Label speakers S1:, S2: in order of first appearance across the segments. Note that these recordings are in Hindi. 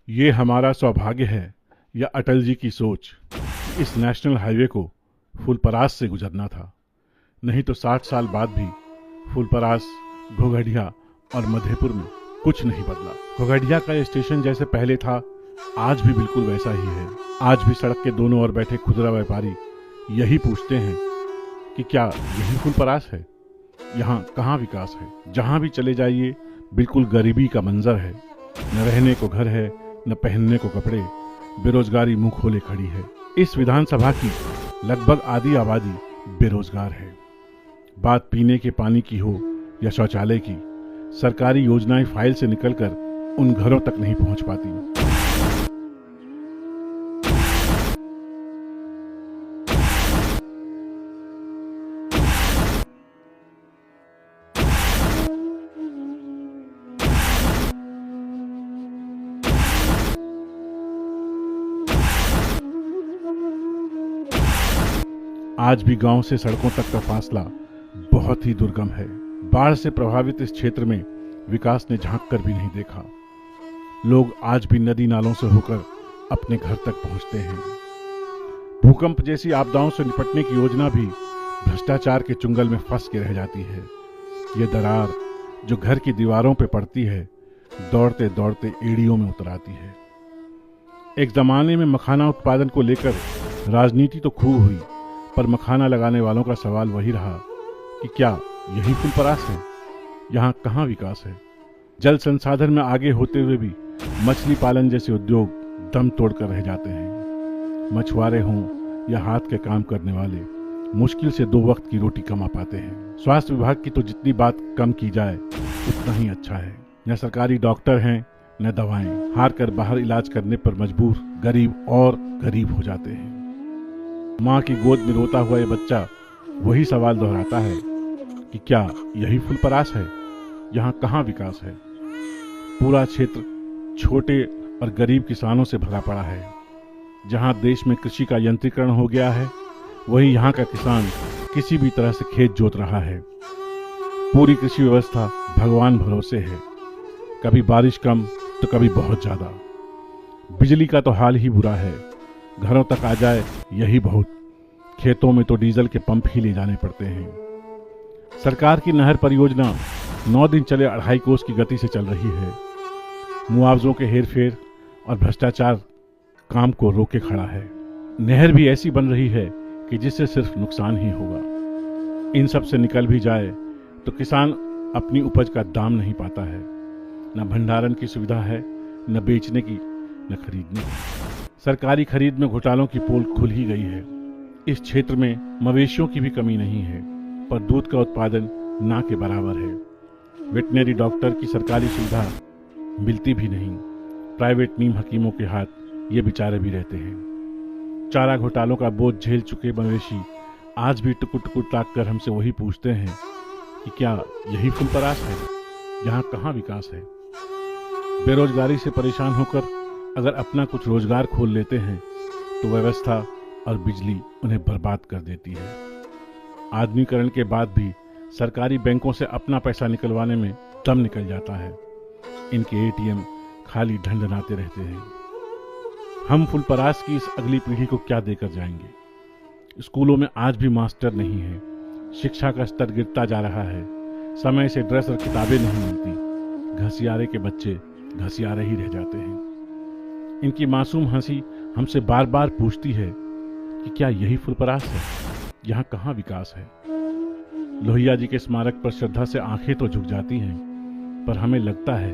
S1: ये हमारा सौभाग्य है या अटल जी की सोच। इस नेशनल हाईवे को फुलपरास से गुजरना था, नहीं तो 60 साल बाद भी फुलपरास, घोघडिया और मधेपुर में कुछ नहीं बदला। घोघडिया का स्टेशन जैसे पहले था आज भी बिल्कुल वैसा ही है। आज भी सड़क के दोनों ओर बैठे खुदरा व्यापारी यही पूछते हैं कि क्या यही फुलपरास है? यहाँ कहाँ विकास है? जहाँ भी चले जाइए बिल्कुल गरीबी का मंजर है। न रहने को घर है, न पहनने को कपड़े, बेरोजगारी मुंह खोले खड़ी है। इस विधानसभा की लगभग आधी आबादी बेरोजगार है। बात पीने के पानी की हो या शौचालय की, सरकारी योजनाएं फाइल से निकलकर उन घरों तक नहीं पहुंच पाती। आज भी गांव से सड़कों तक का फासला बहुत ही दुर्गम है। बाढ़ से प्रभावित इस क्षेत्र में विकास ने झांक कर भी नहीं देखा। लोग आज भी नदी नालों से होकर अपने घर तक पहुंचते हैं। भूकंप जैसी आपदाओं से निपटने की योजना भी भ्रष्टाचार के चुंगल में फंस के रह जाती है। ये दरार जो घर की दीवारों पर पड़ती है, दौड़ते दौड़ते एड़ियों में उतर आती है। एक जमाने में मखाना उत्पादन को लेकर राजनीति तो खूब हुई, पर मखाना लगाने वालों का सवाल वही रहा कि क्या यही फुलपरास है? यहाँ कहाँ विकास है? जल संसाधन में आगे होते हुए भी मछली पालन जैसे उद्योग दम तोड़कर रह जाते हैं। मछुआरे हों या हाथ के काम करने वाले मुश्किल से 2 वक्त की रोटी कमा पाते हैं। स्वास्थ्य विभाग की तो जितनी बात कम की जाए उतना ही अच्छा है। न सरकारी डॉक्टर हैं न दवाएं। हार कर बाहर इलाज करने पर मजबूर गरीब और गरीब हो जाते हैं। माँ की गोद में रोता हुआ ये बच्चा वही सवाल दोहराता है कि क्या यही फुलपरास है? यहाँ कहाँ विकास है? पूरा क्षेत्र छोटे और गरीब किसानों से भरा पड़ा है। जहाँ देश में कृषि का यंत्रीकरण हो गया है, वहीं यहाँ का किसान किसी भी तरह से खेत जोत रहा है। पूरी कृषि व्यवस्था भगवान भरोसे है। कभी बारिश कम तो कभी बहुत ज्यादा। बिजली का तो हाल ही बुरा है। घरों तक आ जाए यही बहुत। खेतों में तो डीजल के पंप ही ले जाने पड़ते हैं। सरकार की नहर परियोजना 9 दिन चले 2.5 कोस की गति से चल रही है। मुआवजों के हेरफेर और भ्रष्टाचार काम को रोके खड़ा है। नहर भी ऐसी बन रही है कि जिससे सिर्फ नुकसान ही होगा। इन सब से निकल भी जाए तो किसान अपनी उपज का दाम नहीं पाता है। न भंडारण की सुविधा है, न बेचने की, न खरीदने की। सरकारी खरीद में घोटालों की पोल खुल ही गई है। इस क्षेत्र में मवेशियों की भी कमी नहीं है, पर दूध का उत्पादन ना के बराबर है। वेटनरी डॉक्टर की सरकारी सुविधा मिलती भी नहीं। प्राइवेट नीम हकीमों के हाथ ये बेचारे भी रहते हैं। चारा घोटालों का बोझ झेल चुके मवेशी आज भी टुकुर टुकुर ताक कर हमसे वही पूछते हैं कि क्या यही फुलपरास है? यहाँ कहाँ विकास है? बेरोजगारी से परेशान होकर अगर अपना कुछ रोजगार खोल लेते हैं तो व्यवस्था और बिजली उन्हें बर्बाद कर देती है। आधुनिकीकरण के बाद भी सरकारी बैंकों से अपना पैसा निकलवाने में दम निकल जाता है। इनके एटीएम खाली ढंढनाते रहते हैं। हम फुलपरास की इस अगली पीढ़ी को क्या देकर जाएंगे? स्कूलों में आज भी मास्टर नहीं है। शिक्षा का स्तर गिरता जा रहा है। समय से ड्रेस और किताबें नहीं मिलती। घसियारे के बच्चे घसियारे ही रह जाते हैं। इनकी मासूम हंसी हमसे बार बार पूछती है कि क्या यही फुलपरास है? यहाँ कहाँ विकास है? लोहिया जी के स्मारक पर श्रद्धा से आंखें तो झुक जाती हैं, पर हमें लगता है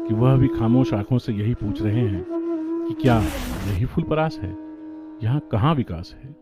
S1: कि वह भी खामोश आंखों से यही पूछ रहे हैं कि क्या यही फुलपरास है? यहाँ कहाँ विकास है?